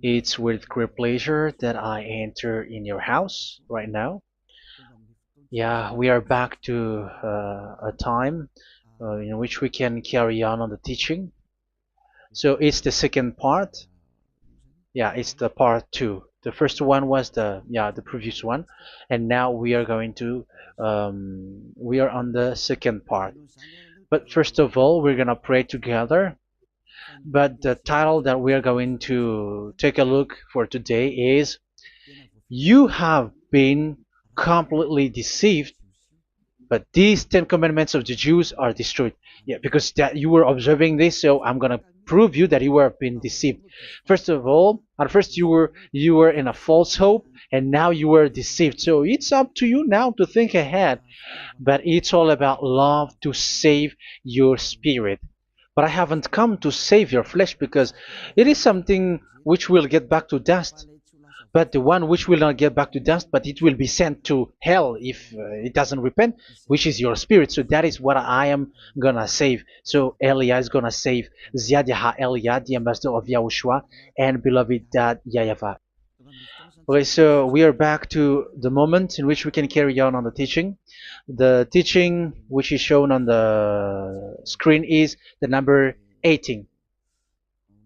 It's with great pleasure that I enter in your house right now. Yeah, we are back to a time in which we can carry on the teaching. So it's the second part. Yeah, it's the part two. The first one was the previous one, and now we are going to we are on the second part. But first of all, we're gonna pray together. But the title that we are going to take a look for today is "You have been completely deceived, but these 10 commandments of the Jews are destroyed." Yeah, because that you were observing this, so I'm gonna prove you that you were being deceived. First of all, at first you were in a false hope, and now you were deceived. So it's up to you now to think ahead. But it's all about love to save your spirit. But I haven't come to save your flesh, because it is something which will get back to dust. But the one which will not get back to dust, but it will be sent to hell if it doesn't repent, which is your spirit. So that is what I am gonna save. So Elia is gonna save Ziadiha Elia, the ambassador of Yahushua, and beloved dad YAHVAH. Okay, so we are back to the moment in which we can carry on the teaching. The teaching which is shown on the screen is the number 18.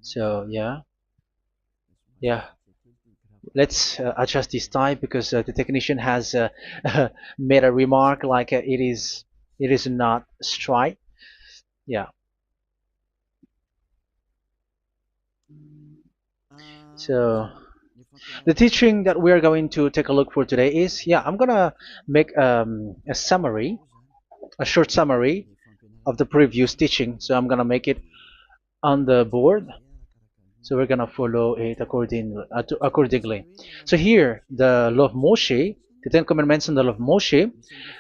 So yeah, let's adjust this time, because the technician has made a remark like it is not straight. Yeah. So the teaching that we are going to take a look for today is, I'm gonna make a summary, a short summary of the previous teaching. So I'm gonna make it on the board. So we're gonna follow it accordingly. So here, the law of Moshe, the Ten Commandments and the law of Moshe,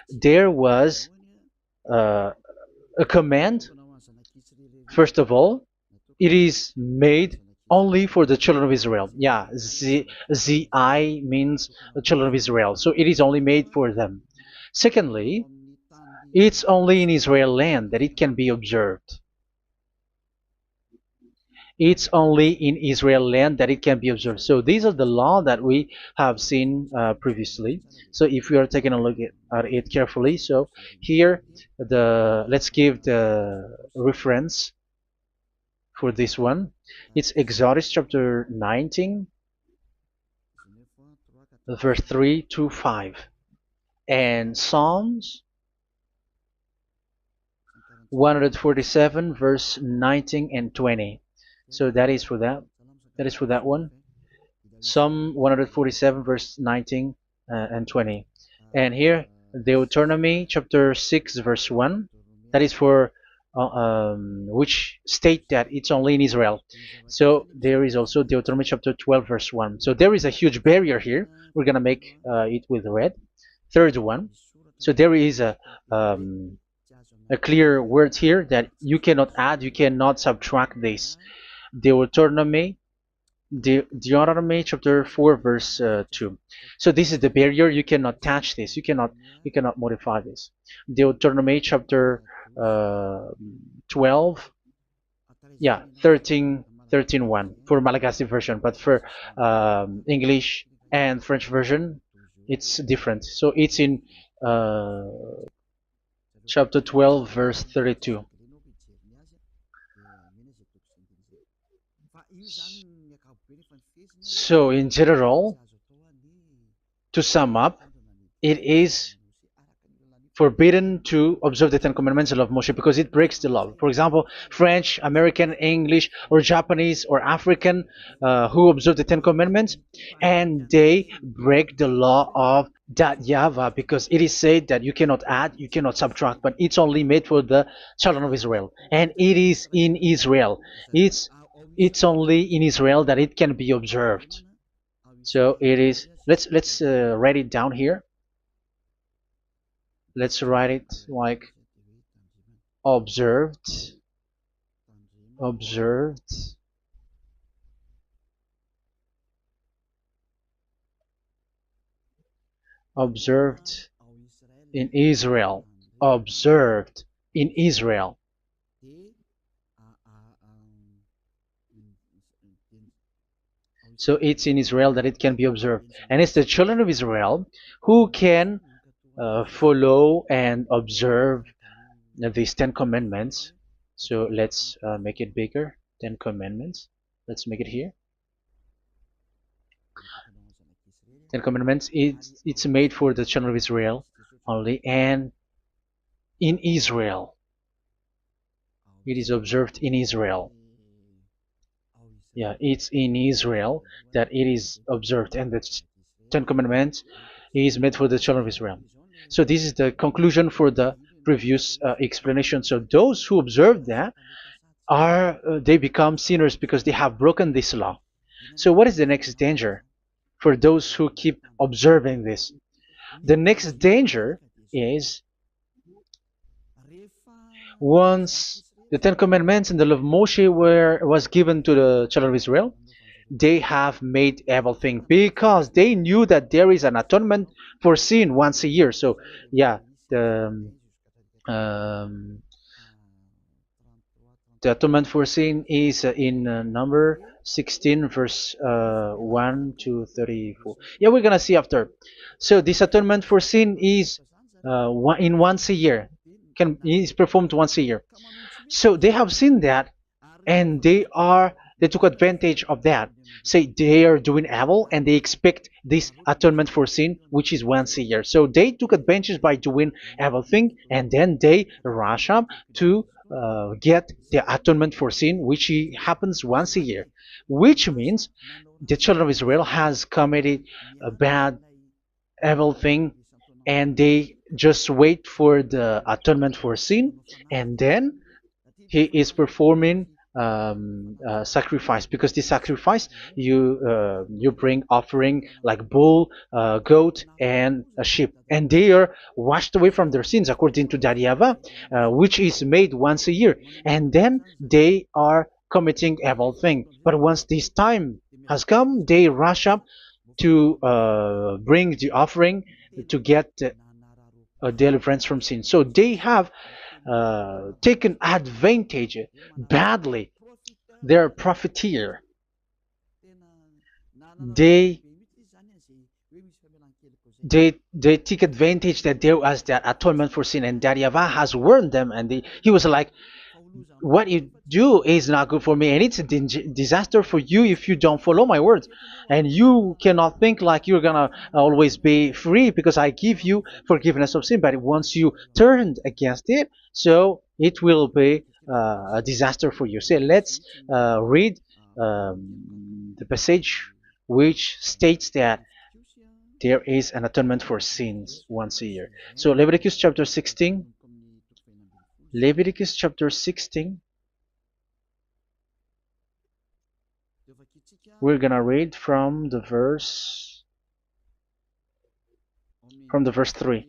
there was uh, a command. First of all, it is made only for the children of Israel. Yeah, Z-I means the children of Israel. So it is only made for them. Secondly, it's only in Israel land that it can be observed. It's only in Israel land that it can be observed. So these are the law that we have seen previously. So if we are taking a look at it carefully, so here let's give the reference for this one. It's Exodus chapter 19, verse 3 to 5, and Psalms 147, verse 19 and 20. So that is for that. That is for that one. Psalm 147, verse 19 and 20. And here, Deuteronomy chapter 6, verse 1. That is for which state that it's only in Israel. So there is also Deuteronomy chapter 12, verse 1. So there is a huge barrier here. We're going to make it with red. Third one. So there is a clear word here that you cannot add, you cannot subtract this. Deuteronomy chapter 4, verse 2. So this is the barrier. You cannot touch this. You cannot modify this. Deuteronomy chapter 12, 13:1 for Malagasy version, but for English and French version, it's different. So it's in chapter 12, verse 32. So in general, to sum up, it is forbidden to observe the Ten Commandments of Moshe, because it breaks the law. For example, French, American, English, or Japanese, or African who observe the Ten Commandments, and they break the law of that YAHVAH, because it is said that you cannot add, you cannot subtract, but it's only made for the children of Israel, and it is in Israel. It's only in Israel that it can be observed. So it is. Let's write it down here. Let's write it like observed, observed, observed in Israel, observed in Israel. So it's in Israel that it can be observed. And it's the children of Israel who can follow and observe these 10 commandments. So let's make it bigger. 10 commandments. Let's make it here. 10 commandments. It's made for the children of Israel only, and in Israel. It is observed in Israel. Yeah, it's in Israel that it is observed, and the Ten Commandments is made for the children of Israel. So this is the conclusion for the previous explanation. So those who observe that are they become sinners because they have broken this law. So what is the next danger for those who keep observing this? The next danger is once the Ten Commandments and the law of Moshe was given to the children of Israel, they have made everything because they knew that there is an atonement for sin once a year. So yeah, um, the atonement for sin is in number 16 verse 1 to 34. Yeah, we're gonna see after. So this atonement for sin is in once a year, is performed once a year. So they have seen that, and they took advantage of that. Say they are doing evil and they expect this atonement for sin, which is once a year. So they took advantage by doing evil thing, and then they rush up to get the atonement for sin, which happens once a year, which means the children of Israel has committed a bad evil thing, and they just wait for the atonement for sin, and then he is performing sacrifice, because this sacrifice you bring offering like bull, goat, and a sheep, and they are washed away from their sins according to that YAHVAH, which is made once a year, and then they are committing evil thing. But once this time has come, they rush up to bring the offering to get deliverance from sin. So they have taken advantage badly. They're a profiteer. They they take advantage that there was that atonement for sin, and that YAHVAH has warned them, and he was like, what you do is not good for me, and it's a disaster for you if you don't follow my words, and you cannot think like you're gonna always be free because I give you forgiveness of sin, but once you turned against it, so it will be a disaster for you. So let's read the passage which states that there is an atonement for sins once a year. So Leviticus chapter 16. Leviticus chapter 16. We're gonna read from the verse 3.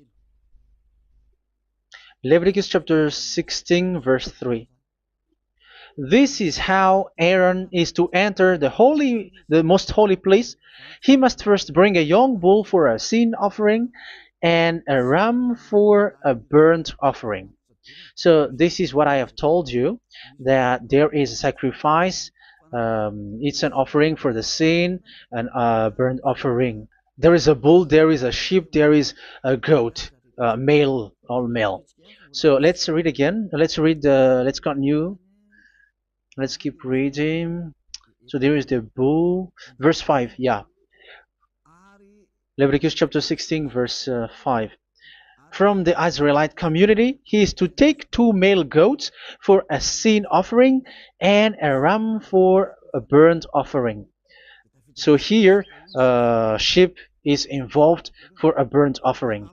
Leviticus chapter 16 verse 3. This is how Aaron is to enter the most holy place. He must first bring a young bull for a sin offering and a ram for a burnt offering. So this is what I have told you, that there is a sacrifice. It's an offering for the sin, and a burnt offering. There is a bull, there is a sheep, there is a goat, male, all male. So let's read again. Let's continue. Let's keep reading. So there is the bull, verse 5. Yeah, Leviticus chapter 16 verse 5. From the Israelite community, he is to take 2 male goats for a sin offering and a ram for a burnt offering. So here, sheep is involved for a burnt offering.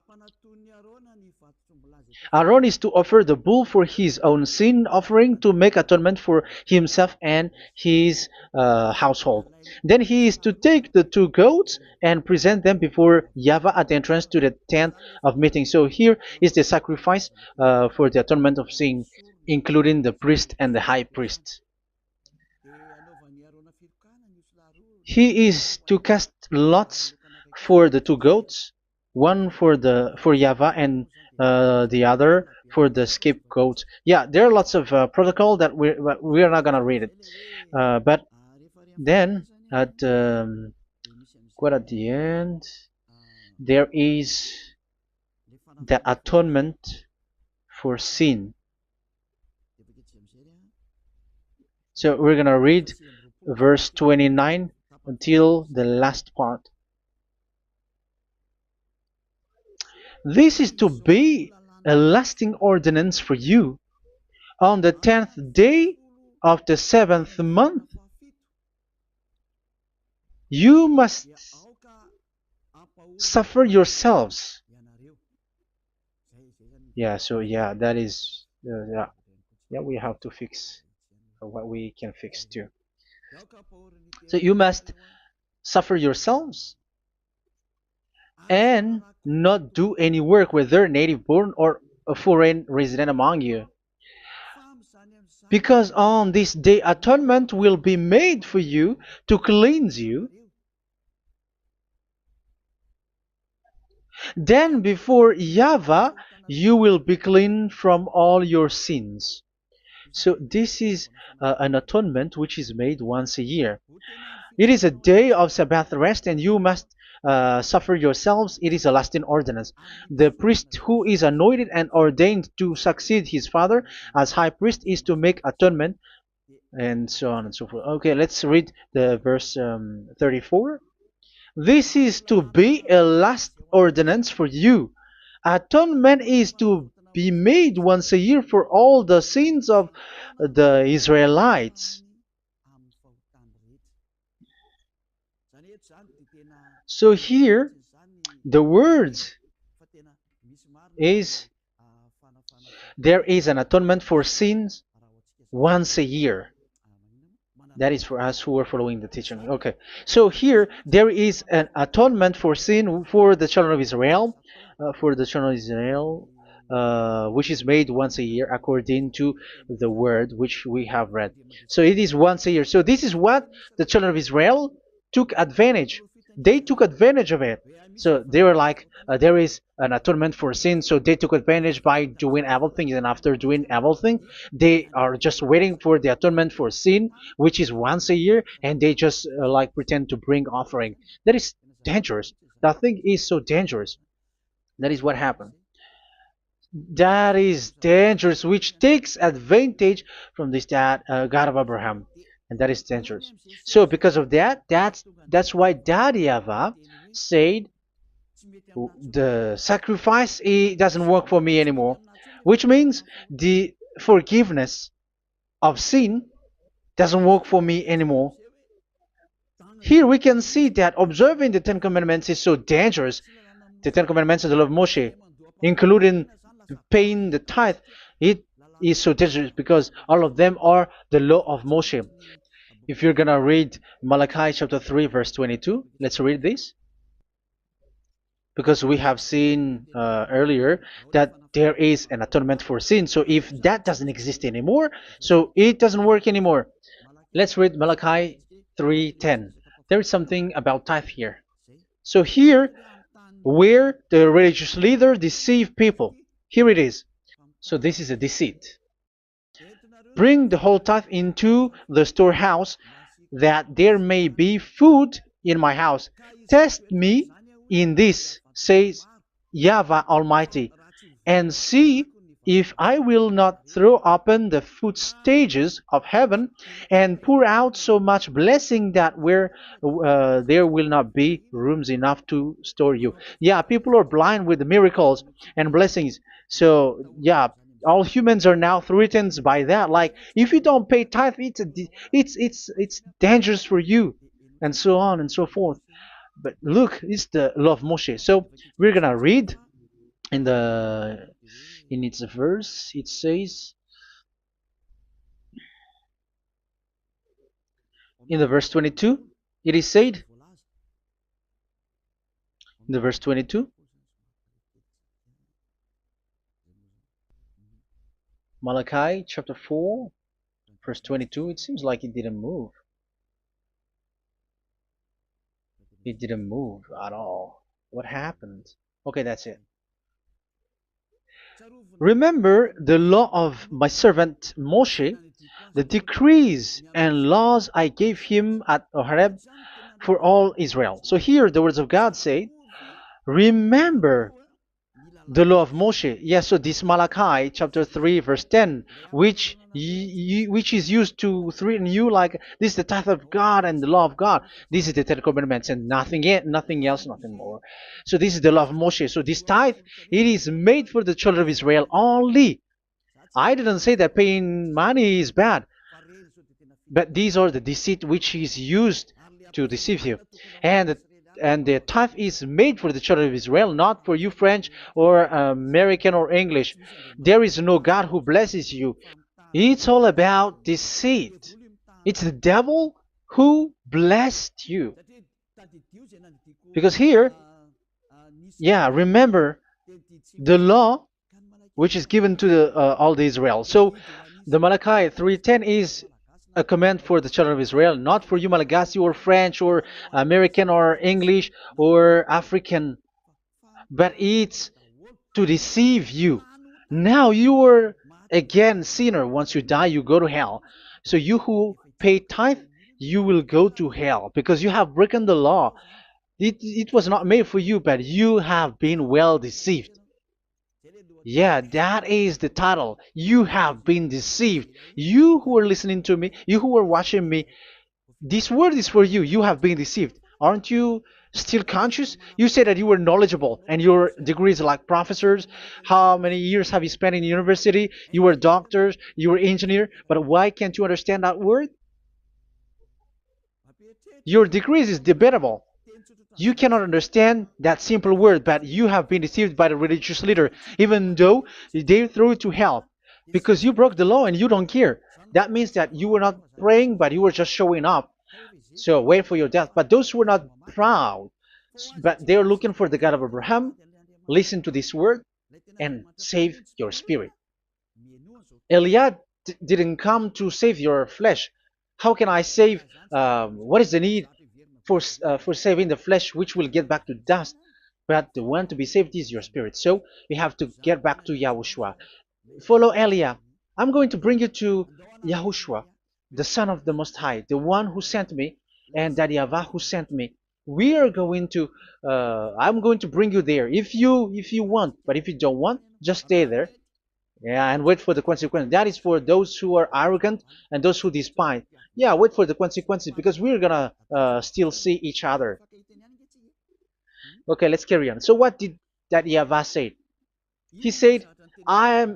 Aaron is to offer the bull for his own sin offering to make atonement for himself and his household. Then he is to take the 2 goats and present them before YAHVAH at the entrance to the tent of meeting. So here is the sacrifice for the atonement of sin, including the priest and the high priest. He is to cast lots for the 2 goats, one for YAHVAH and the other for the scapegoat. Yeah, there are lots of protocol that we are not gonna read it, but then at quite at the end, there is the atonement for sin. So we're gonna read verse 29 until the last part. This is to be a lasting ordinance for you. On the 10th day of the 7th month, you must suffer yourselves. Yeah, so yeah, that is, yeah, we have to fix what we can fix too. So you must suffer yourselves and not do any work, whether native born or a foreign resident among you. Because on this day atonement will be made for you to cleanse you. Then before YAHVAH you will be clean from all your sins. So this is an atonement which is made once a year. It is a day of Sabbath rest, and you must suffer yourselves. It is a lasting ordinance. The priest who is anointed and ordained to succeed his father as high priest is to make atonement, and so on and so forth. Okay, let's read the verse 34. This is to be a last ordinance for you. Atonement is to be made once a year for all the sins of the Israelites. So here, the words is there is an atonement for sins once a year. That is for us who are following the teaching. Okay, so here there is an atonement for sin for the children of Israel, which is made once a year according to the word which we have read. So it is once a year. So this is what the children of Israel took advantage. They took advantage of it. So they were like, there is an atonement for sin, so they took advantage by doing everything, and after doing everything, they are just waiting for the atonement for sin, which is once a year, and they just like pretend to bring offering. That is dangerous. That thing is so dangerous. That is what happened. That is dangerous, which takes advantage from this God of Abraham, and that is dangerous. So because of that, that's why Daddy Ava said the sacrifice it doesn't work for me anymore, which means the forgiveness of sin doesn't work for me anymore. Here we can see that observing the Ten Commandments is so dangerous. The Ten Commandments of the law of Moshe, including paying the tithe, it is so dangerous because all of them are the law of Moshe. If you're gonna read Malachi chapter 3 verse 22, let's read this. Because we have seen earlier that there is an atonement for sin. So if that doesn't exist anymore, so it doesn't work anymore. Let's read Malachi 3:10. There is something about tithe here. So here, where the religious leader deceive people, here it is. So this is a deceit. Bring the whole tithe into the storehouse, that there may be food in my house. Test me in this, says YAHVAH Almighty, and see if I will not throw open the food stages of heaven and pour out so much blessing that where there will not be rooms enough to store you. Yeah, people are blind with the miracles and blessings. So yeah, all humans are now threatened by that. Like if you don't pay tithe, it's dangerous for you, and so on and so forth. But look, it's the law of Moshe. So we're gonna read in the in its verse. It says in the verse 22. It is said in the verse 22. Malachi chapter 4, verse 22. It seems like it didn't move. It didn't move at all. What happened? Okay, that's it. Remember the law of my servant Moshe, the decrees and laws I gave him at Horeb for all Israel. So here the words of God say, remember the law of Moshe. Yes, so this Malachi chapter 3 verse 10, which is used to threaten you like this is the tithe of God and the law of God. This is the Ten Commandments and nothing else, nothing more. So this is the law of Moshe. So this tithe, it is made for the children of Israel only. I didn't say that paying money is bad, but these are the deceit which is used to deceive you. And and the tithe is made for the children of Israel, not for you French or American or English. There is no God who blesses you. It's all about deceit. It's the devil who blessed you. Because here, yeah, remember the law which is given to all the Israel. So the Malachi 3:10 is a command for the children of Israel, not for you Malagasy or French or American or English or African, but it's to deceive you. Now you are again sinner. Once you die, you go to hell. So you who pay tithe, you will go to hell because you have broken the law. It was not made for you, but you have been well deceived. Yeah, that is the title. You have been deceived. You who are listening to me, you who are watching me, this word is for you. You have been deceived. Aren't you still conscious? You say that you were knowledgeable and your degrees are like professors. How many years have you spent in university? You were doctors, you were engineer, but why can't you understand that word? Your degrees is debatable. You cannot understand that simple word, but you have been deceived by the religious leader, even though they threw you to hell because you broke the law and you don't care. That means that you were not praying, but you were just showing up. So wait for your death. But those who are not proud, but they are looking for the God of Abraham, listen to this word and save your spirit. Eliah didn't come to save your flesh. How can I save? What is the need for saving the flesh, which will get back to dust? But the one to be saved is your spirit. So we have to get back to YAHOSHUAH. Follow Eliah. I'm going to bring you to YAHOSHUAH, the Son of the Most High, the one who sent me, and that YAHVAH who sent me. We are going to. I'm going to bring you there if you want, but if you don't want, just stay there. Yeah, and wait for the consequences. That is for those who are arrogant and those who despise. Yeah, wait for the consequences because we're gonna still see each other. Okay, let's carry on. So what did that YAHVAH say? He said, I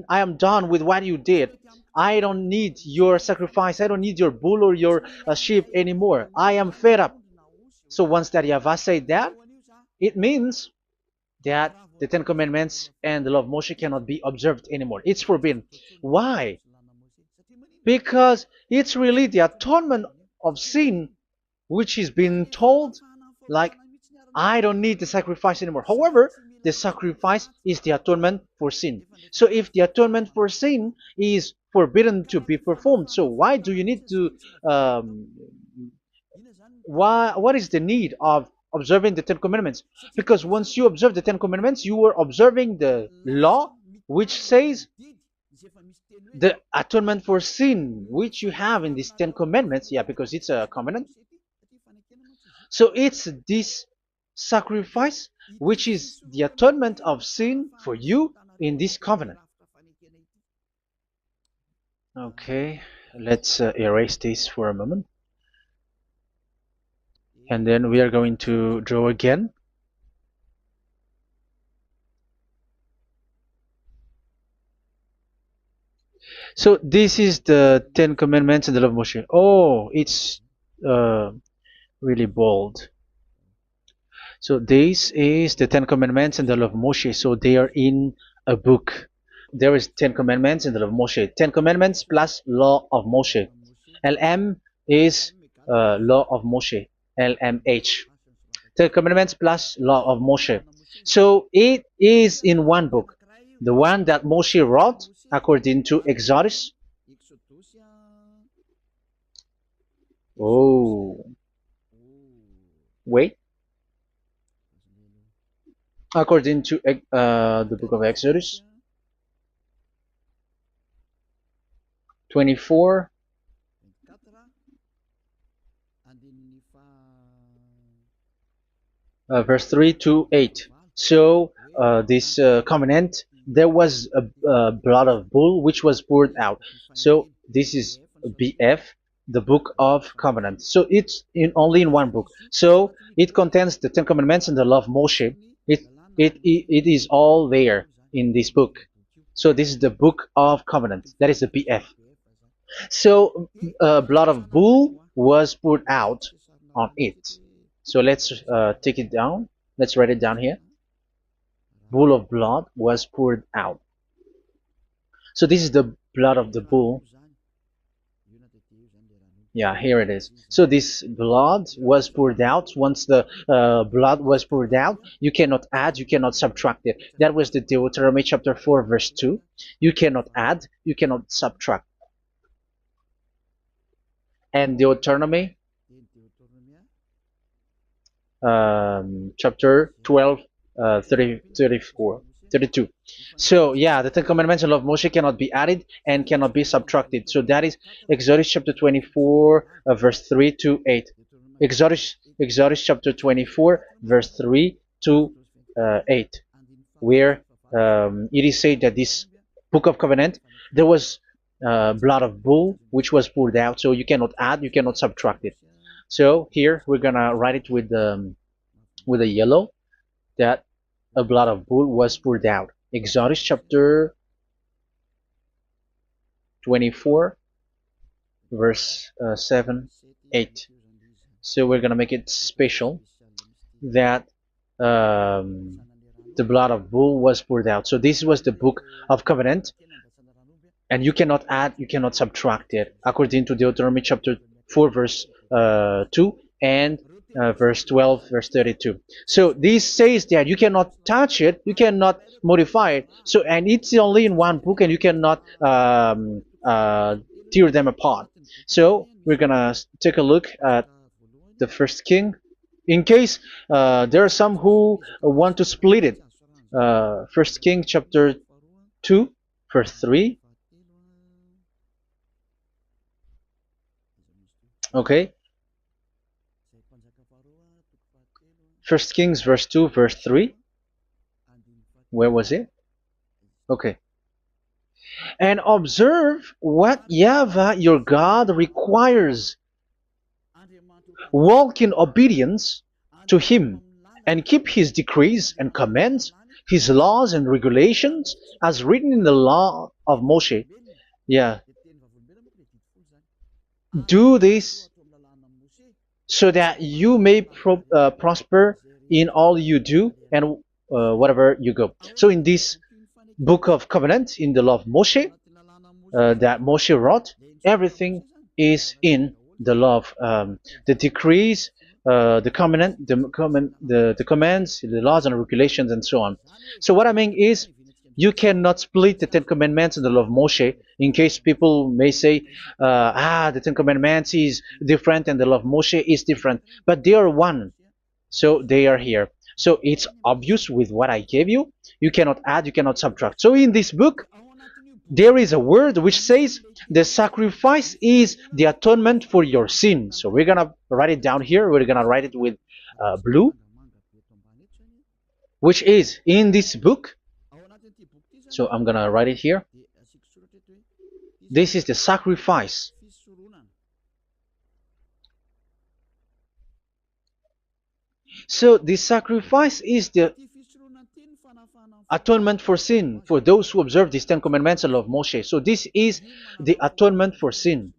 am done with what you did. I don't need your sacrifice. I don't need your bull or your sheep anymore. I am fed up. So once that YAHVAH said that, it means that the Ten Commandments and the law of Moshe cannot be observed anymore. It's forbidden. Why? Because it's really the atonement of sin which is being told, like, I don't need the sacrifice anymore. However, the sacrifice is the atonement for sin. So if the atonement for sin is forbidden to be performed, so why do you need to what is the need of observing the Ten Commandments? Because once you observe the Ten Commandments, you are observing the law which says the atonement for sin which you have in these Ten Commandments. Yeah, because it's a covenant. So it's this sacrifice which is the atonement of sin for you in this covenant. Okay, let's erase this for a moment. And then we are going to draw again. So this is the Ten Commandments and the law of Moshe. Oh, it's really bold. So this is the Ten Commandments and the law of Moshe. So they are in a book. There is Ten Commandments and the law of Moshe. Ten Commandments plus law of Moshe. LM is law of Moshe. LMH. Ten Commandments plus law of Moshe. So it is in one book. The one that Moshe wrote according to Exodus. Oh, wait. According to the book of Exodus 24, verse 3 to 8. So this covenant, there was a blood of bull which was poured out. So this is BF, the book of covenant. So it's only in one book. So it contains the Ten Commandments and the law of Moshe. It is all there in this book. So this is the book of covenant. That is the BF. So blood of bull was poured out on it. So let's take it down. Let's write it down here. Bull of blood was poured out. So this is the blood of the bull. Yeah, here it is. So this blood was poured out. Once the blood was poured out, you cannot add, you cannot subtract it. That was the Deuteronomy chapter 4, verse 2. You cannot add, you cannot subtract. And Deuteronomy chapter 12, 34, 32. So yeah, the Ten Commandments and law of Moshe cannot be added and cannot be subtracted. So that is Exodus chapter 24, verse 3 to 8. Exodus chapter 24, verse 3 to 8, where it is said that this book of covenant, there was blood of bull which was poured out. So you cannot add, you cannot subtract it. So here we're gonna write it with a yellow, that a blood of bull was poured out. Exodus chapter 24, verse 7, 8. So we're gonna make it special that the blood of bull was poured out. So this was the book of covenant, and you cannot add, you cannot subtract it, according to Deuteronomy chapter 4, verse 2 and verse 12, verse 32. So this says that you cannot touch it, you cannot modify it. So, and it's only in one book, and you cannot tear them apart. So we're gonna take a look at the first king. In case there are some who want to split it. First King chapter 2, verse 3. Okay. First Kings verse 2, verse 3. Where was it? Okay. And observe what YAHVAH your God requires. Walk in obedience to him, and keep his decrees and commands, his laws and regulations, as written in the law of Moshe. Yeah. Do this so that you may prosper in all you do and whatever you go. So in this book of covenant, in the law of Moshe, that Moshe wrote, everything is in the law of the decrees, the covenant, the commands, the laws and regulations, and so on. So what I mean is, you cannot split the Ten Commandments and the law of Moshe. In case people may say, the Ten Commandments is different and the law of Moshe is different, but they are one. So they are here. So it's obvious with what I gave you. You cannot add, you cannot subtract. So in this book, there is a word which says the sacrifice is the atonement for your sin. So we're gonna write it down here. We're gonna write it with blue, which is in this book. So I'm gonna write it here. This is the sacrifice. So the sacrifice is the atonement for sin for those who observe these Ten Commandments and law of Moshe. So this is the atonement for sin.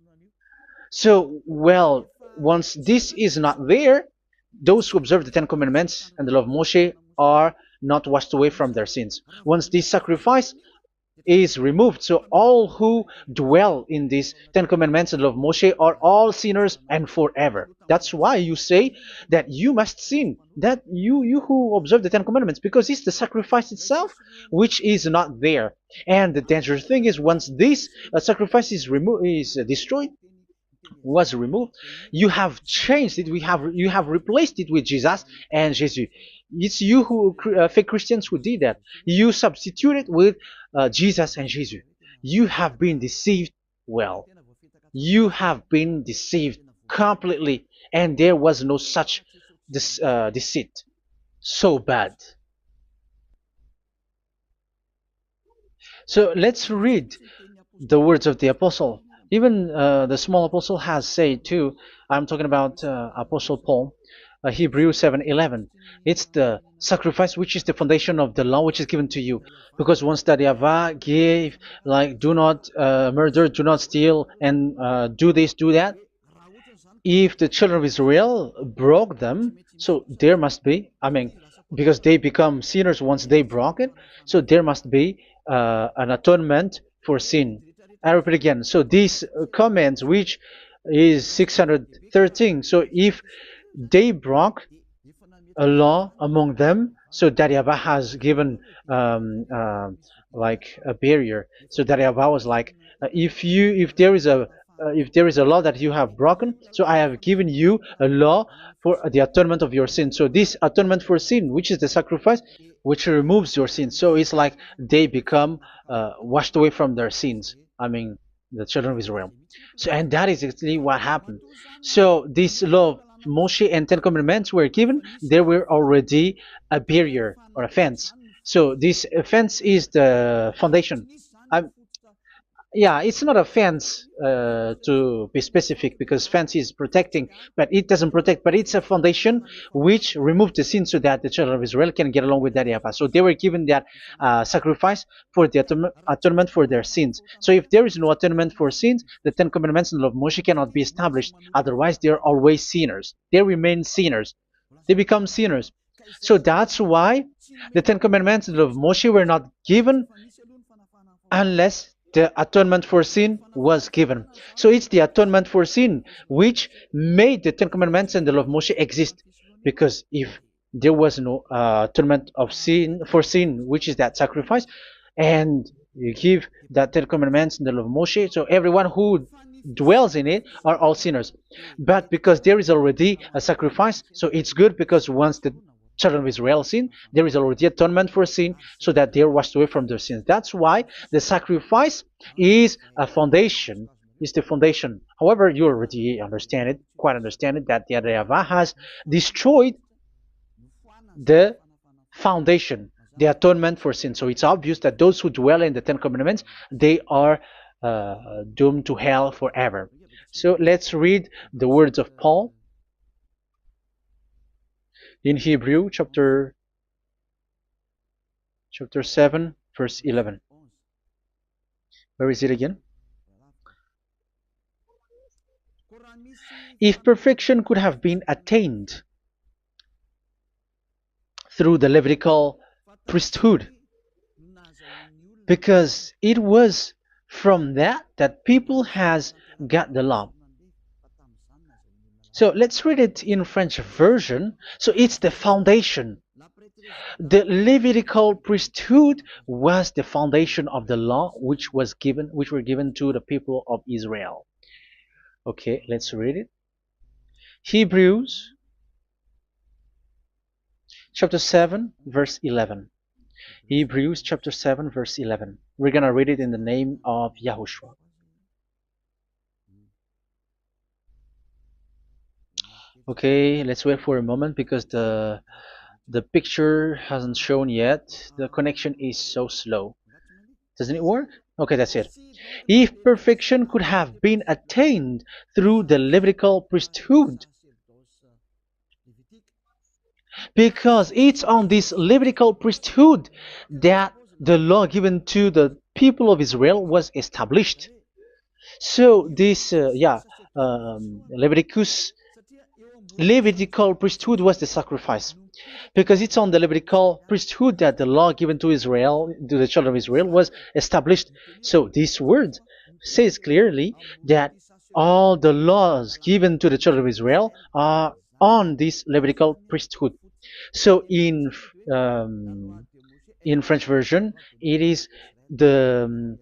So, well, once this is not there, those who observe the Ten Commandments and the law of Moshe are not washed away from their sins. Once this sacrifice is removed, so all who dwell in these Ten Commandments and law of Moshe are all sinners and forever. That's why you say that you must sin, that you who observe the Ten Commandments, because it's the sacrifice itself which is not there. And the dangerous thing is, once this sacrifice is destroyed, was removed, you have changed it. You have replaced it with Jesus and Jesus. It's you who fake Christians who did that. You substitute it with Jesus and Jesus. You have been deceived Well, you have been deceived completely, and there was no such deceit. So bad. So let's read the words of the apostle. Even the small apostle has said too. I'm talking about Apostle Paul, Hebrews 7:11. It's the sacrifice which is the foundation of the law which is given to you. Because once that Yahweh gave, like, do not murder, do not steal, and do this, do that, if the children of Israel broke them, so there must be, I mean, because they become sinners once they broke it, so there must be an atonement for sin. I repeat again. So these comments, which is 613, so if they broke a law among them, so that Yahweh has given like a barrier. So that Yahweh was like, if there is a law that you have broken, so I have given you a law for the atonement of your sin. So this atonement for sin, which is the sacrifice, which removes your sin. So it's like they become washed away from their sins. I mean, the children of Israel. So, and that is exactly what happened. So this law of Moshe and Ten Commandments were given. There were already a barrier or a fence. So this fence is the foundation. I'm, yeah, it's not a fence to be specific, because fence is protecting, but it doesn't protect. But it's a foundation which removed the sin so that the children of Israel can get along with that Yahweh. So they were given that sacrifice for the atonement for their sins. So if there is no atonement for sins, the Ten Commandments and the law of Moshe cannot be established. Otherwise, they are always sinners. They remain sinners. They become sinners. So that's why the Ten Commandments and the law of Moshe were not given unless the atonement for sin was given. So it's the atonement for sin which made the Ten Commandments and the law of Moshe exist. Because if there was no atonement of sin for sin, which is that sacrifice, and you give that Ten Commandments and the law of Moshe, so everyone who dwells in it are all sinners. But because there is already a sacrifice, so it's good, because once the children of Israel sin, there is already atonement for sin, so that they are washed away from their sins. That's why the sacrifice is a foundation, is the foundation. However, you already understand it, quite understand it, that the Yahweh has destroyed the foundation, the atonement for sin. So it's obvious that those who dwell in the Ten Commandments, they are doomed to hell forever. So let's read the words of Paul in Hebrew chapter 7 verse 11. Where is it again? If perfection could have been attained through the Levitical priesthood, because it was from that people has got the law. So let's read it in French version. So it's the foundation. The Levitical priesthood was the foundation of the law which were given to the people of Israel. Okay, let's read it. Hebrews chapter 7 verse 11. Hebrews chapter 7 verse 11. We're gonna read it in the name of YAHOSHUAH. Okay, let's wait for a moment, because the picture hasn't shown yet. The connection is so slow. Doesn't it work? Okay, that's it. If perfection could have been attained through the Levitical priesthood, because it's on this Levitical priesthood that the law given to the people of Israel was established. So this, Levitical priesthood was the sacrifice, because it's on the Levitical priesthood that the law given to Israel, to the children of Israel, was established. So this word says clearly that all the laws given to the children of Israel are on this Levitical priesthood. So in French version, it is the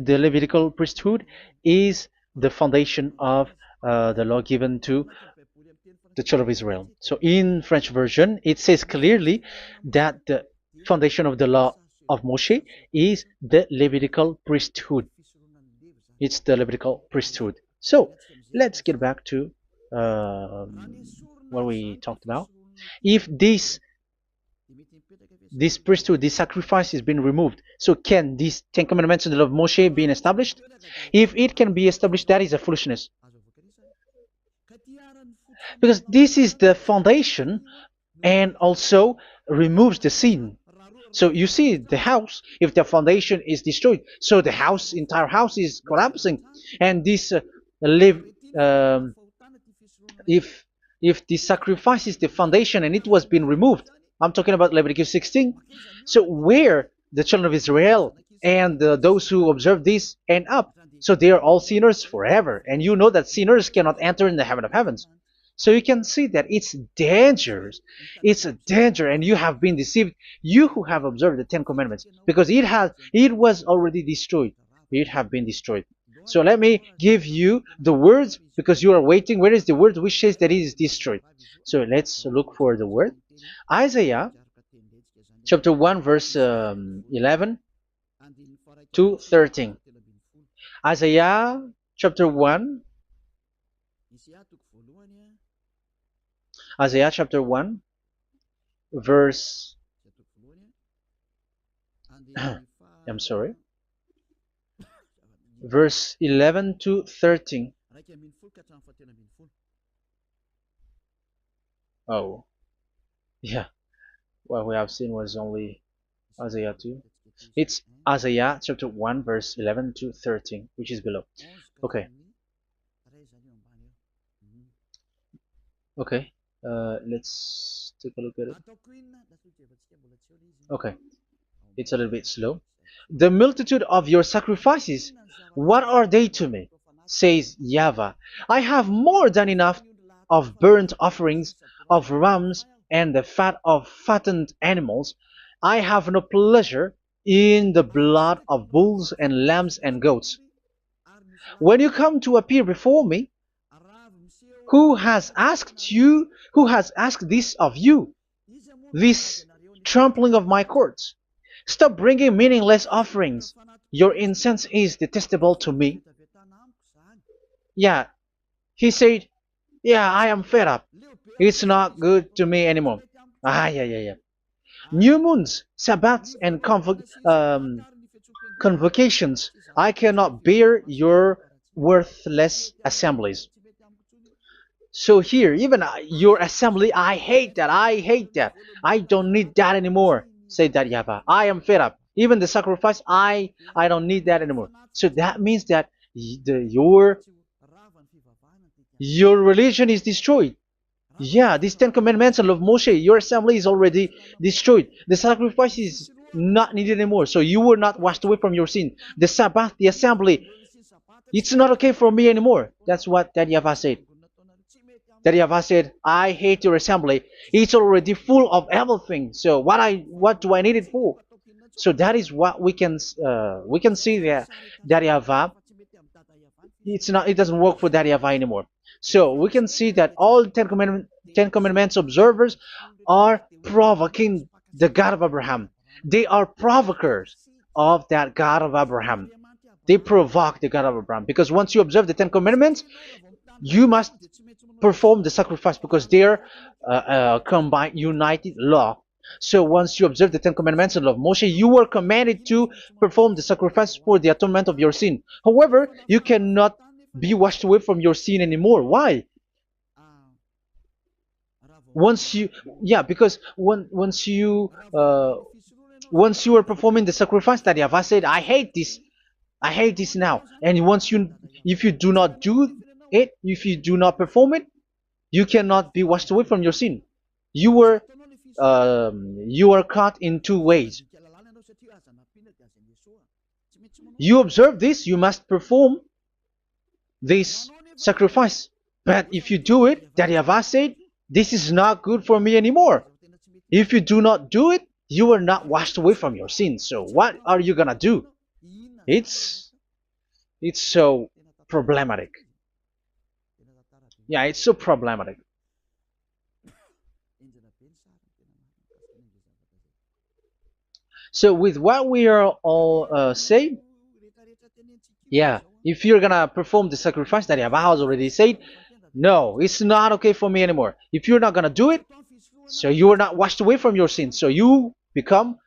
Levitical priesthood is the foundation of the law given to the children of Israel. So in French version, it says clearly that the foundation of the law of Moshe is the Levitical priesthood. It's the Levitical priesthood. So let's get back to what we talked about. If this priesthood, this sacrifice is being removed, so can these Ten Commandments in the law of Moshe be established? If it can be established, that is a foolishness. Because this is the foundation and also removes the sin. So you see the house, if the foundation is destroyed, so the house, entire house is collapsing. And this live, um, if the sacrifice is the foundation and it was being removed, I'm talking about Leviticus 16. So where the children of Israel and those who observe this end up, so they are all sinners forever. And you know that sinners cannot enter in the heaven of heavens. So you can see that it's dangerous. It's a danger, and you have been deceived. You who have observed the Ten Commandments, because it was already destroyed. It have been destroyed. So let me give you the words, because you are waiting. Where is the word which says that it is destroyed? So let's look for the word. Isaiah chapter 1 verse 11 to 13. Isaiah chapter 1. Isaiah chapter 1 verse I'm sorry, verse 11 to 13. Oh, yeah. What we have seen was only Isaiah 2. It's Isaiah chapter 1 verse 11 to 13, which is below. Okay. Okay. Let's take a look at it. Okay. It's a little bit slow. The multitude of your sacrifices, what are they to me? Says YAHVAH. I have more than enough of burnt offerings, of rams, and the fat of fattened animals. I have no pleasure in the blood of bulls and lambs and goats. When you come to appear before me, who has asked this of you, this trampling of my courts? Stop bringing meaningless offerings. Your incense is detestable to me. Yeah, he said, yeah, I am fed up. It's not good to me anymore. Yeah. New moons, Sabbaths, and convocations. I cannot bear your worthless assemblies. So here, even your assembly, I hate that. I hate that. I don't need that anymore. Say that, YAHVAH. I am fed up. Even the sacrifice, I don't need that anymore. So that means that your religion is destroyed. Yeah, these Ten Commandments and of Moshe, your assembly is already destroyed. The sacrifice is not needed anymore. So you were not washed away from your sin. The Sabbath, the assembly, it's not okay for me anymore. That's what that YAHVAH said. That YAHVAH said, I hate your assembly. It's already full of everything. So what do I need it for? So that is what we can see there. That YAHVAH, it doesn't work for that YAHVAH anymore. So we can see that all Ten Commandments observers are provoking the God of Abraham. They are provokers of that God of Abraham. They provoke the God of Abraham, because once you observe the Ten Commandments, you must perform the sacrifice, because they are combined, united law. So once you observe the Ten Commandments and law of Moshe, you were commanded to perform the sacrifice for the atonement of your sin. However, you cannot be washed away from your sin anymore. Why? Because once you are performing the sacrifice, that YAHVAH said, I hate this now. And if you do not do it, if you do not perform it, you cannot be washed away from your sin. You are caught in two ways. You observe this, you must perform this sacrifice. But if you do it, that YAHVAH said, this is not good for me anymore. If you do not do it, you are not washed away from your sins. So what are you gonna do? It's so problematic. Yeah, it's so problematic. So with what we are all saying, yeah, if you're gonna perform the sacrifice that Yahweh has already said, no, it's not okay for me anymore. If you're not gonna do it, so you are not washed away from your sins, so you become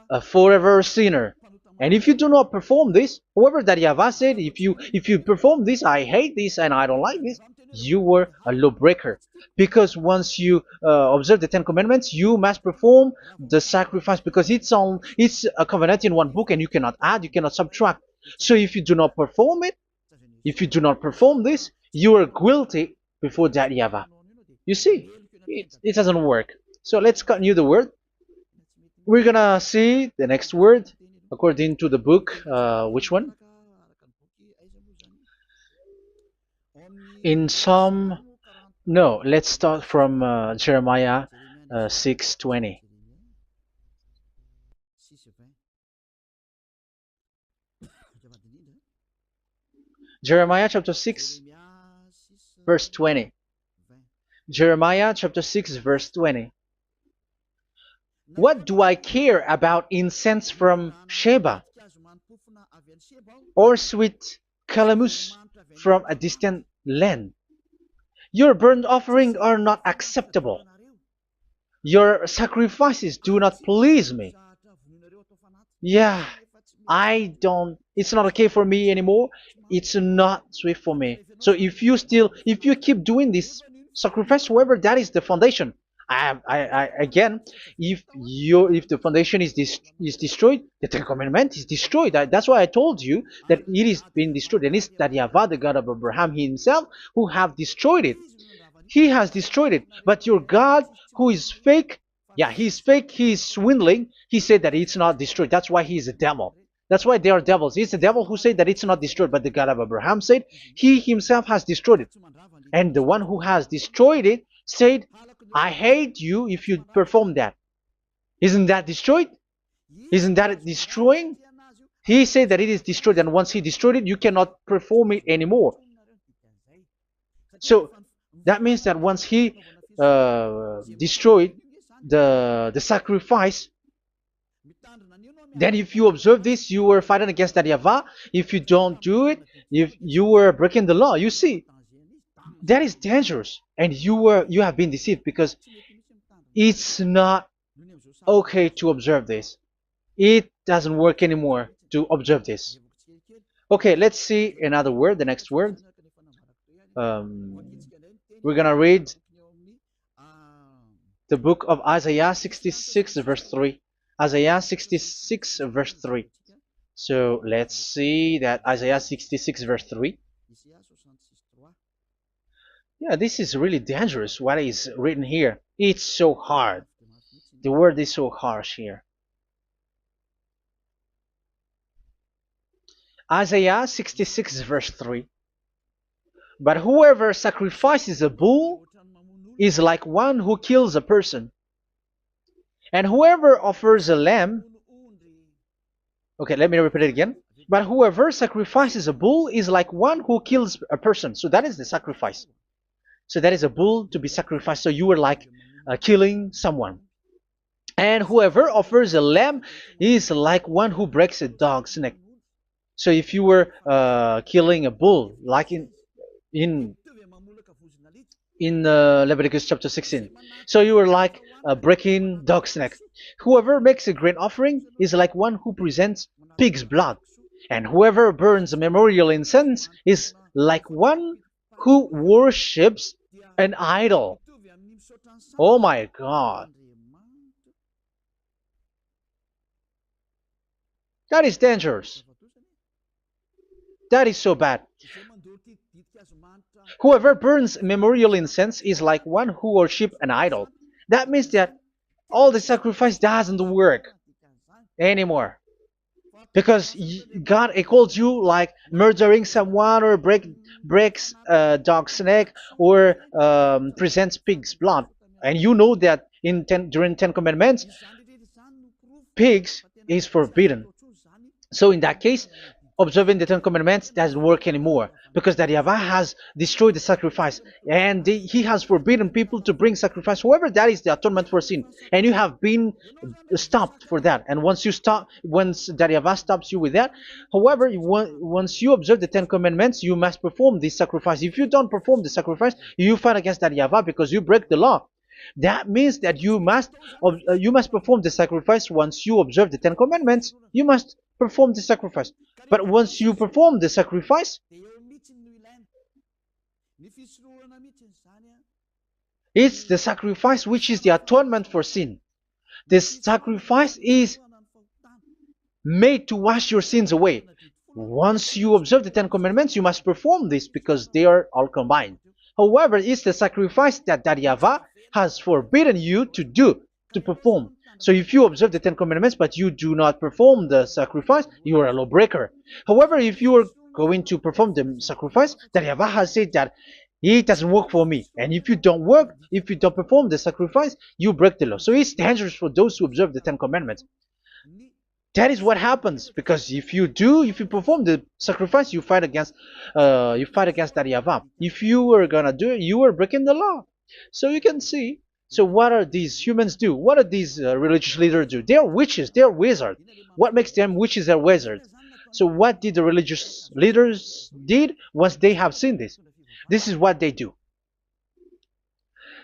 a forever sinner. And if you do not perform this, however that Yahweh said, if you perform this, I hate this and I don't like this, you were a lawbreaker. Because once you observe the Ten Commandments, you must perform the sacrifice because it's a covenant in one book and you cannot add, you cannot subtract. So if you do not perform it, if you do not perform this, you are guilty before that Yahweh. You see, it doesn't work. So let's continue the word. We're gonna see the next word according to the book. Which one? In Psalm. No, let's start from Jeremiah 6:20. Jeremiah chapter 6, verse 20. Jeremiah chapter 6, verse 20. What do I care about incense from Sheba, or sweet calamus from a distant land? Your burnt offerings are not acceptable. Your sacrifices do not please me. Yeah, it's not okay for me anymore. It's not sweet for me. So if you keep doing this sacrifice, however, that is the foundation. Again, if the foundation is destroyed, the Ten Commandment is destroyed. That's why I told you that it is being destroyed, and it's that Yahweh, the God of Abraham himself, who have destroyed it. He has destroyed it. But your God, who is fake, yeah, he's fake, he's swindling. He said that it's not destroyed. That's why he's a devil. That's why they are devils. It's the devil who said that it's not destroyed, but the God of Abraham said he himself has destroyed it. And the one who has destroyed it said, I hate you if you perform that. Isn't that destroyed? Isn't that destroying? He said that it is destroyed, and once he destroyed it, you cannot perform it anymore. So that means that once he destroyed the sacrifice, then if you observe this, you were fighting against that Yahweh. If you don't do it, if you were breaking the law, you see, that is dangerous, and you have been deceived because it's not okay to observe this. It doesn't work anymore to observe this. Okay, let's see another word, the next word. We're gonna read the book of Isaiah 66 verse 3. Isaiah 66 verse 3. So let's see that Isaiah 66 verse 3. Yeah, this is really dangerous what is written here. It's so hard. The word is so harsh here. Isaiah 66 verse 3. But whoever sacrifices a bull is like one who kills a person. And whoever offers a lamb, okay, let me repeat it again. But whoever sacrifices a bull is like one who kills a person. So that is the sacrifice. So that is a bull to be sacrificed. So you were like killing someone. And whoever offers a lamb is like one who breaks a dog's neck. So if you were killing a bull, like in Leviticus chapter 16, so you were like breaking dog's neck. Whoever makes a grain offering is like one who presents pig's blood, and whoever burns a memorial incense is like one who worships an idol. Oh my God. That is dangerous. That is so bad. Whoever burns memorial incense is like one who worships an idol. That means that all the sacrifice doesn't work anymore. Because God calls you like murdering someone or breaks a dog's neck or presents pig's blood. And you know that during Ten Commandments, pigs is forbidden. So in that case, observing the Ten Commandments doesn't work anymore because that Yahweh has destroyed the sacrifice and he has forbidden people to bring sacrifice. However, that is the atonement for sin, and you have been stopped for that. And once you stop, once that Yahweh stops you with that, however, once you observe the Ten Commandments, you must perform this sacrifice. If you don't perform the sacrifice, you fight against that Yahweh because you break the law. That means that you must perform the sacrifice. Once you observe the Ten Commandments, you must perform the sacrifice. But once you perform the sacrifice, it's the sacrifice which is the atonement for sin. This sacrifice is made to wash your sins away. Once you observe the Ten Commandments, you must perform this because they are all combined. However, it's the sacrifice that Yahweh has forbidden you to do, to perform. So if you observe the Ten Commandments but you do not perform the sacrifice, you are a lawbreaker. However, if you are going to perform the sacrifice, that Yahweh has said that it doesn't work for me. And if you don't perform the sacrifice, you break the law. So it's dangerous for those who observe the Ten Commandments. That is what happens, because if you perform the sacrifice, you fight against that Yahweh. If you are gonna do it, you are breaking the law. So you can see. So what are these humans do? What are these religious leaders do? They are witches. They are wizards. What makes them witches and wizards? So what did the religious leaders did once they have seen this? This is what they do.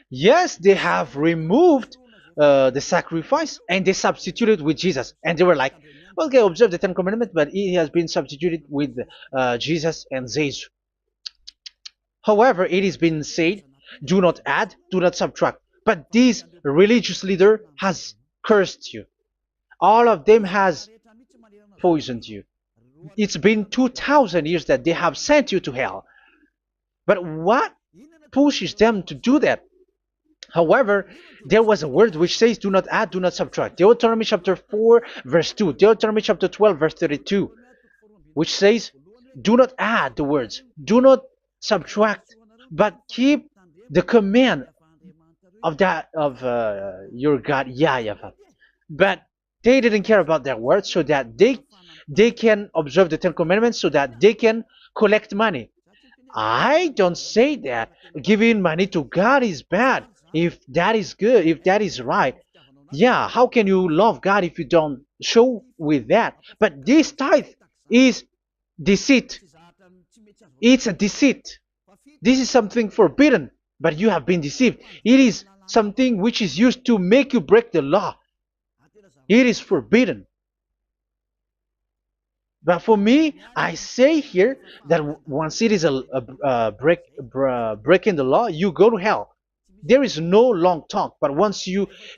Yes, they have removed the sacrifice and they substituted with Jesus. And they were like, okay, observe the Ten Commandments, but it has been substituted with Jesus and Jesus. However, it has been said, do not add, do not subtract. But this religious leader has cursed you. All of them has poisoned you. It's been 2,000 years that they have sent you to hell. But what pushes them to do that? However, there was a word which says, do not add, do not subtract. Deuteronomy chapter 4, verse 2. Deuteronomy chapter 12, verse 32. Which says, do not add the words. Do not subtract. But keep the command of your God, YAHVAH. But they didn't care about that word, so that they can observe the Ten Commandments, so that they can collect money. I don't say that giving money to God is bad. If that is good, if that is right, yeah, how can you love God if you don't show with that? But this tithe is deceit. It's a deceit. This is something forbidden, but you have been deceived. It is something which is used to make you break the law. It is forbidden. But for me, I say here that once it is breaking the law, you go to hell. There is no long talk. But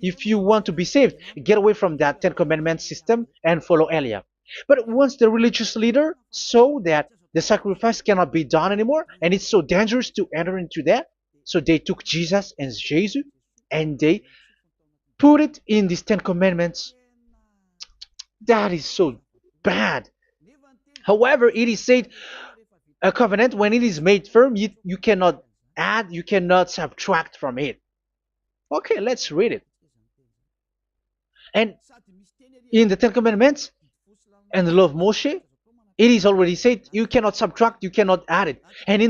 if you want to be saved, get away from that Ten Commandments system and follow Elia. But once the religious leader saw that the sacrifice cannot be done anymore, and it's so dangerous to enter into that, so they took Jesus and Jesus and they put it in these Ten Commandments. That is so bad. However, it is said a covenant, when it is made firm, you cannot add, you cannot subtract from it. Okay, let's read it. And in the Ten Commandments and the law of Moshe, it is already said you cannot subtract, you cannot add it. And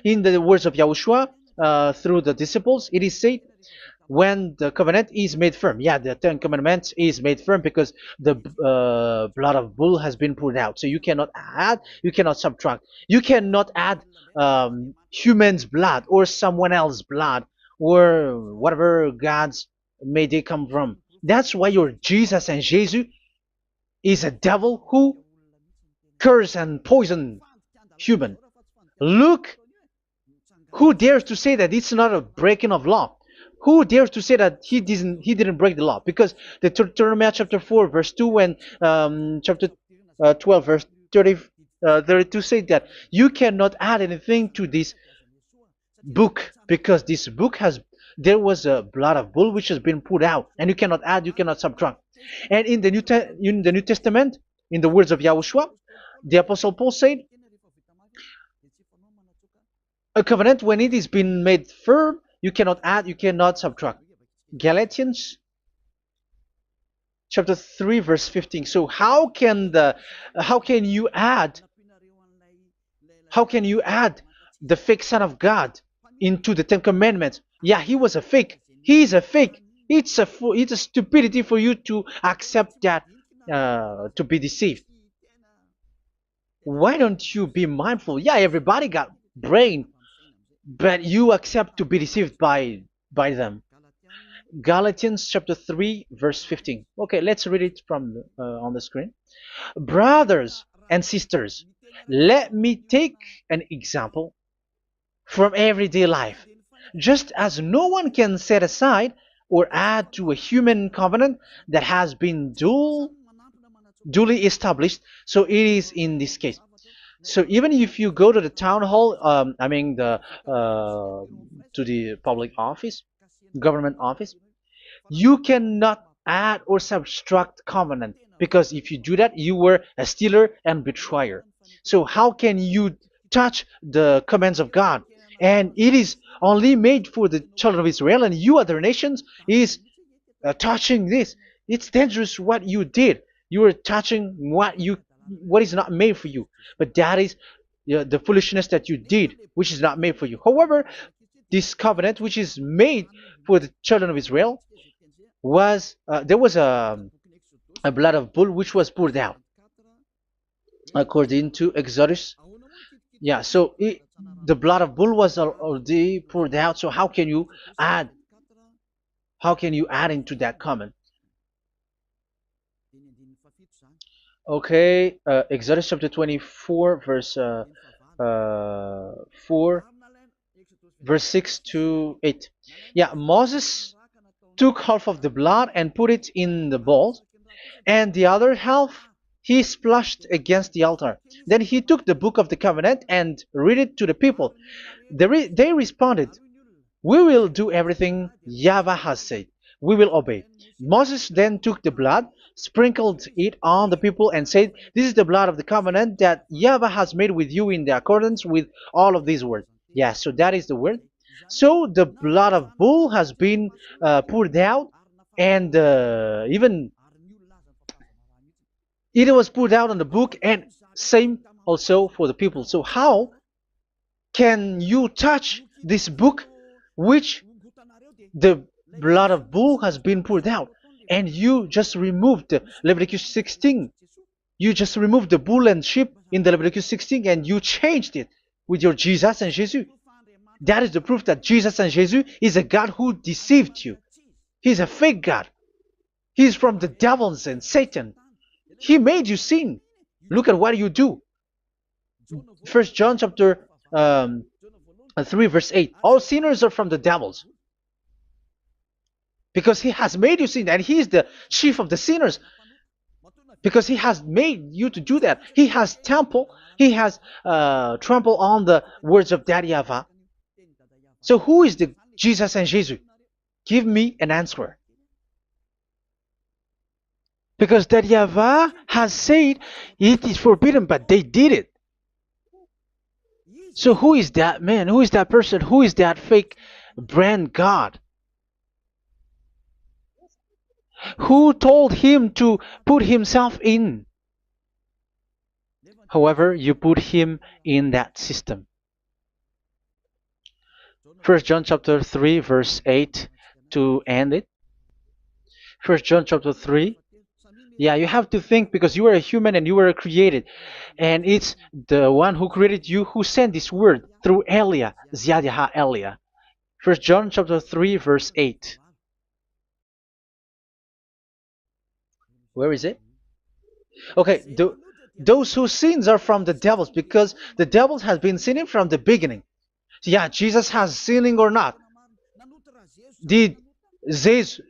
in the words of YAHOSHUAH through the disciples, it is said when the covenant is made firm. Yeah, the Ten Commandments is made firm because the blood of bull has been poured out. So you cannot add, you cannot subtract. You cannot add human's blood or someone else's blood or whatever gods may they come from. That's why your Jesus and Jesus is a devil who curse and poison human. Look, who dares to say that it's not a breaking of law? Who dares to say that he didn't break the law? Because the Deuteronomy chapter 4 verse 2 and chapter 12 verse 32 say that you cannot add anything to this book, because this book there was a blood of bull which has been put out, and you cannot add, you cannot subtract. And in the New Testament, in the words of YAHOSHUAH, the Apostle Paul said, a covenant, when it is been made firm, you cannot add, you cannot subtract. Galatians chapter 3 verse 15. So how can you add How can you add the fake Son of God into the Ten Commandments? Yeah, he was a fake. He is a fake. It's a stupidity for you to accept that, to be deceived. Why don't you be mindful? Yeah, everybody got brain, but you accept to be deceived by them. Galatians chapter 3 verse 15. Okay, let's read it from on the screen. Brothers and sisters, let me take an example from everyday life. Just as no one can set aside or add to a human covenant that has been duly established, so it is in this case. So even if you go to the town hall, I mean to the public office, government office, you cannot add or subtract covenant, because if you do that, you were a stealer and betrayer. So how can you touch the commands of God? And it is only made for the children of Israel, and you other nations is touching this. It's dangerous what you did. You are touching what is not made for you. But that is the foolishness that you did, which is not made for you. However, this covenant, which is made for the children of Israel, was there was a blood of bull which was poured out according to Exodus. Yeah, so the blood of bull was already poured out. So add how can you add into that comment? Okay, Exodus chapter 24 verse 4 verse 6 to 8. Yeah, Moses took half of the blood and put it in the bowl, and the other half he splashed against the altar. Then he took the book of the covenant and read it to the people. They responded, "We will do everything YAHVAH has said. We will obey." Moses then took the blood, sprinkled it on the people, and said, "This is the blood of the covenant that YAHVAH has made with you in the accordance with all of these words." Yeah, so that is the word. So the blood of bull has been poured out, and even it was poured out on the book, and same also for the people. So how can you touch this book which the blood of bull has been poured out, and you just removed Leviticus 16? You just removed the bull and sheep in the Leviticus 16, and you changed it with your Jesus and Jesus. That is the proof that Jesus and Jesus is a God who deceived you. He's a fake God. He's from the devils and Satan. He made you sin. Look at what you do. First John chapter 3 verse 8. All sinners are from the devils, because he has made you sin, and he is the chief of the sinners, because he has made you to do that. He has trampled on the words of Daddy YAHVAH. So who is the Jesus and Jesus? Give me an answer. Because Daddy YAHVAH has said it is forbidden, but they did it. So who is that man? Who is that person? Who is that fake brand God? Who told him to put himself in? However, you put him in that system. First John chapter 3 verse 8 to end it. First John chapter 3. Yeah, you have to think, because you are a human and you were created. And it's the one who created you who sent this word through Elia, Ziadiha Elia. First John chapter 3 verse 8. Where is it? Okay, those whose sins are from the devils, because the devils has been sinning from the beginning. Yeah, Jesus has sinning or not? Did Jesus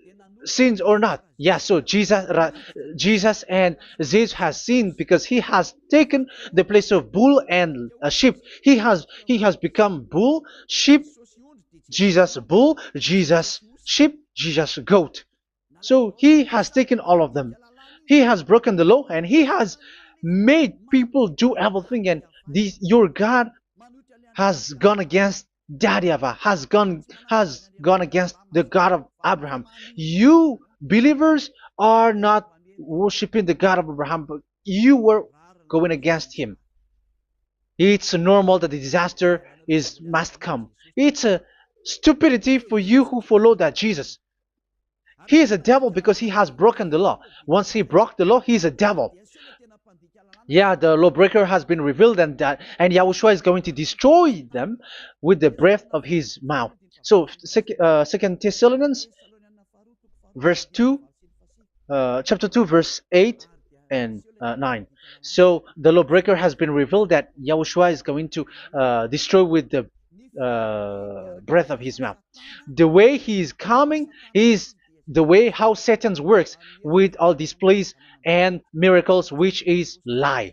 sins or not? Yeah, so Jesus and Jesus has sinned, because he has taken the place of bull and a sheep. He has become bull, sheep, Jesus bull, Jesus sheep, Jesus goat. So he has taken all of them. He has broken the law, and he has made people do everything. And your God has gone against Daddy YAHVAH, has gone against the God of Abraham. You believers are not worshiping the God of Abraham, but you were going against him. It's normal that the disaster is must come. It's a stupidity for you who follow that Jesus. He is a devil because he has broken the law. Once he broke the law, he is a devil. Yeah, the lawbreaker has been revealed, and Yahushua is going to destroy them with the breath of his mouth. So, Second Thessalonians, verse 2, chapter 2, verse 8 and 9. So the lawbreaker has been revealed that Yahushua is going to destroy with the breath of his mouth. The way he is coming is the way how Satan works with all displays and miracles, which is lie.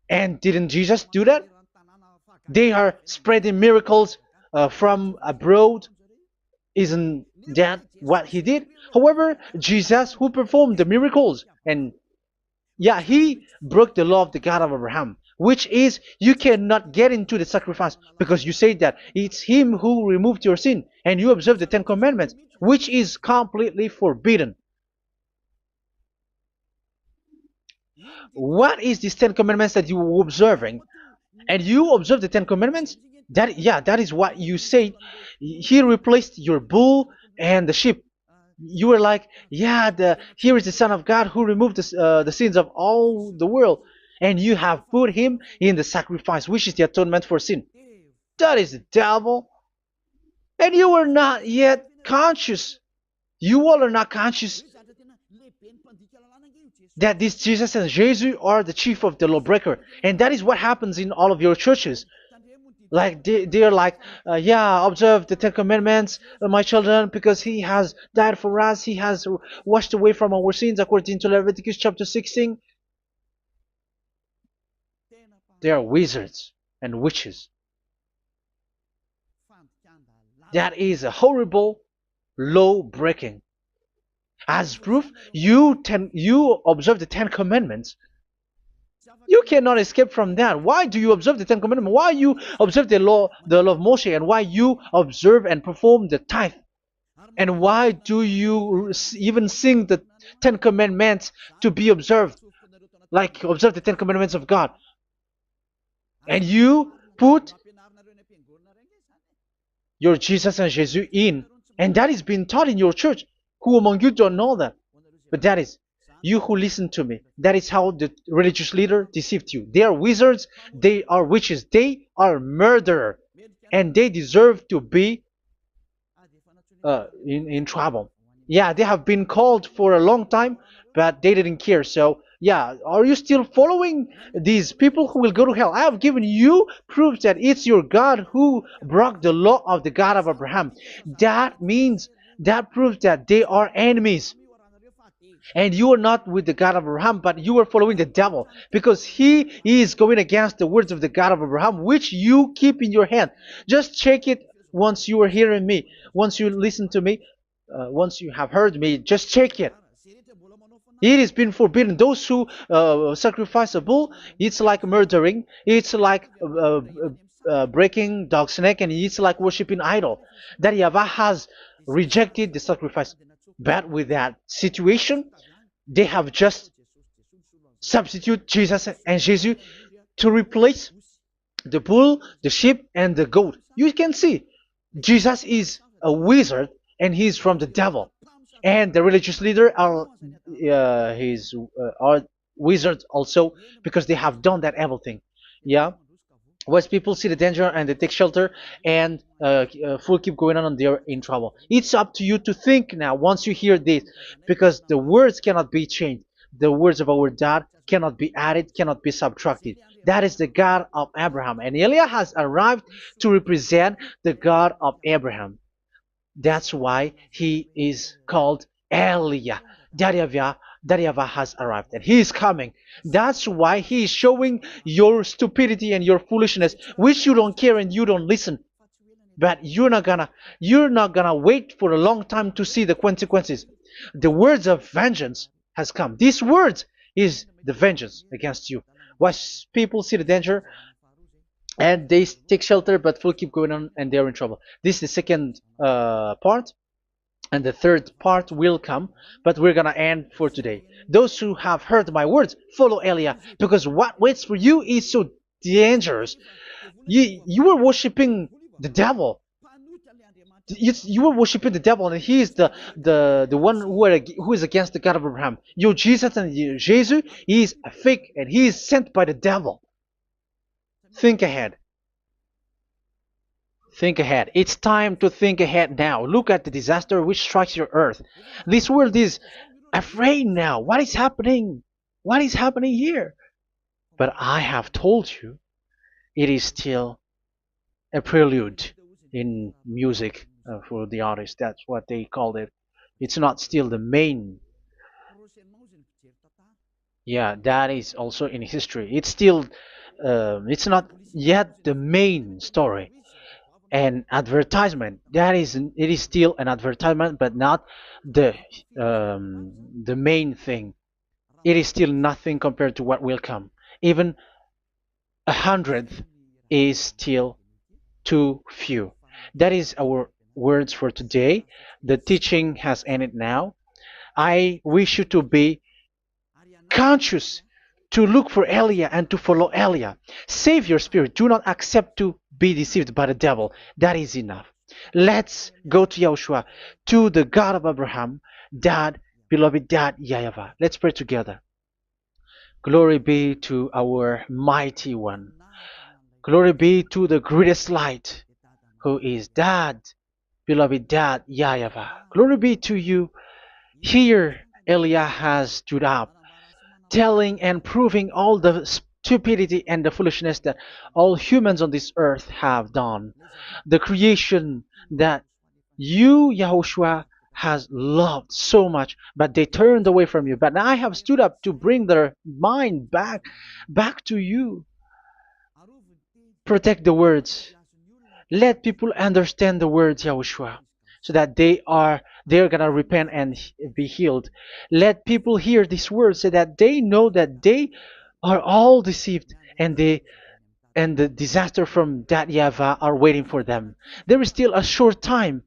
And didn't Jesus do that? They are spreading miracles from abroad. Isn't that what he did? However, Jesus, who performed the miracles, and yeah, he broke the law of the God of Abraham, which is you cannot get into the sacrifice because you say that it's him who removed your sin, and you observe the Ten Commandments, which is completely forbidden. What is these Ten Commandments that you were observing? And you observe the Ten Commandments? That is what you said. He replaced your bull and the sheep. You were like, yeah, here is the Son of God who removed the sins of all the world, and you have put him in the sacrifice, which is the atonement for sin. That is the devil. And you are not yet conscious. You all are not conscious that this Jesus and Jesus are the chief of the lawbreaker. And that is what happens in all of your churches. Like they're like, yeah, observe the Ten Commandments, my children, because he has died for us. He has washed away from our sins according to Leviticus chapter 16. They are wizards and witches. That is a horrible law breaking. As proof, you observe the Ten Commandments. You cannot escape from that. Why do you observe the Ten Commandments? Why you observe the law of Moshe, and why you observe and perform the tithe? And why do you even sing the Ten Commandments to be observed? Like observe the Ten Commandments of God. And you put your Jesus and Jesus in. And that is being taught in your church. Who among you don't know that? But that is you who listen to me. That is how the religious leader deceived you. They are wizards. They are witches. They are murderers. And they deserve to be in trouble. Yeah, they have been called for a long time, but they didn't care. So, yeah, are you still following these people who will go to hell? I have given you proof that it's your God who broke the law of the God of Abraham. That means, that proves that they are enemies. And you are not with the God of Abraham, but you are following the devil, because he is going against the words of the God of Abraham, which you keep in your hand. Just check it once you are hearing me, once you listen to me, once you have heard me, just check it. It has been forbidden. Those who sacrifice a bull, it's like murdering, it's like breaking dog's neck, and it's like worshiping idol. That YAHVAH has rejected the sacrifice. But with that situation, they have just substitute Jesus and Jesus to replace the bull, the sheep, and the goat. You can see Jesus is a wizard and he's from the devil, and the religious leader are are wizards also, because they have done that evil thing. Yeah. Once people see the danger and they take shelter, and full keep going on, and they're in trouble. It's up to you to think now once you hear this, because the words cannot be changed. The words of our God cannot be added, cannot be subtracted. That is the God of Abraham, and Eliah has arrived to represent the God of Abraham. That's why he is called Eliah. Yahyavah has arrived, and he is coming. That's why he is showing your stupidity and your foolishness, which you don't care and you don't listen. But you're not gonna wait for a long time to see the consequences. The words of vengeance has come. These words is the vengeance against you. Once people see the danger and they take shelter, but will keep going on, and they're in trouble. This is the second part. And the third part will come, but we're gonna end for today. Those who have heard my words, follow Eliah, because what waits for you is so the angels. You were worshiping the devil. You were worshiping the devil, and he is the one who is against the God of Abraham. Your Jesus and your Jesus, he is a fake, and he is sent by the devil. Think ahead. Think ahead. It's time to think ahead now. Look at the disaster which strikes your earth. This world is afraid now. What is happening? What is happening here? But I have told you, it is still a prelude in music for the artist. That's what they called it. It's not still the main. Yeah, that is also in history. It's still, it's not yet the main story. And advertisement, that is, it is still an advertisement, but not the the main thing. It is still nothing compared to what will come. Even a hundredth is still too few. That is our words for today. The teaching has ended now. I wish you to be conscious, to look for Elia and to follow Elia. Save your spirit. Do not accept to be deceived by the devil. That is enough. Let's go to Yahushua, to the God of Abraham, Dad, beloved Dad, YAHVAH. Let's pray together. Glory be to our mighty one. Glory be to the greatest light, who is Dad, beloved Dad, YAHVAH. Glory be to you. Here, Elia has stood up, telling and proving all the stupidity and the foolishness that all humans on this earth have done. The creation that you, Yahushua, has loved so much, but they turned away from you. But I have stood up to bring their mind back to you. Protect the words. Let people understand the words, Yahushua, so that they're gonna repent and be healed. Let people hear these words so that they know that they are all deceived, and the disaster from that YAHVAH are waiting for them. There is still a short time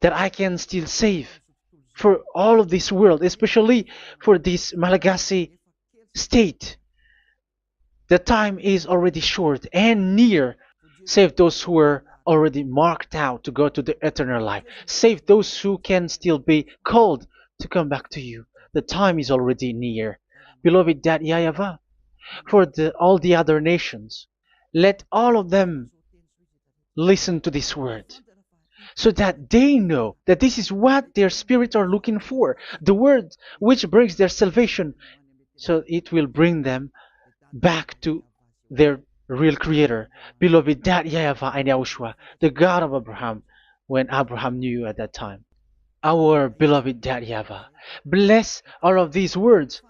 that I can still save for all of this world, especially for this Malagasy state. The time is already short and near. Save those who are already marked out to go to the eternal life. Save those who can still be called to come back to you. The time is already near. Beloved Dad YAHVAH, for all the other nations, let all of them listen to this word, so that they know that this is what their spirits are looking for, the word which brings their salvation, so it will bring them back to their real creator, beloved Dad YAHVAH and Yahushua, the God of Abraham, when Abraham knew you at that time. Our beloved Dad YAHVAH, bless all of these words,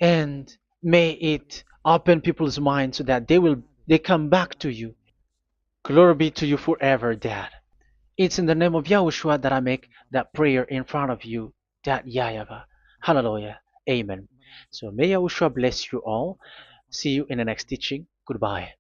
and may it open people's minds so that they come back to you. Glory be to you forever, Dad. It's in the name of Yahushua that I make that prayer in front of you, Dad YAHVAH. Hallelujah. Amen. So may Yahushua bless you all. See you in the next teaching. Goodbye.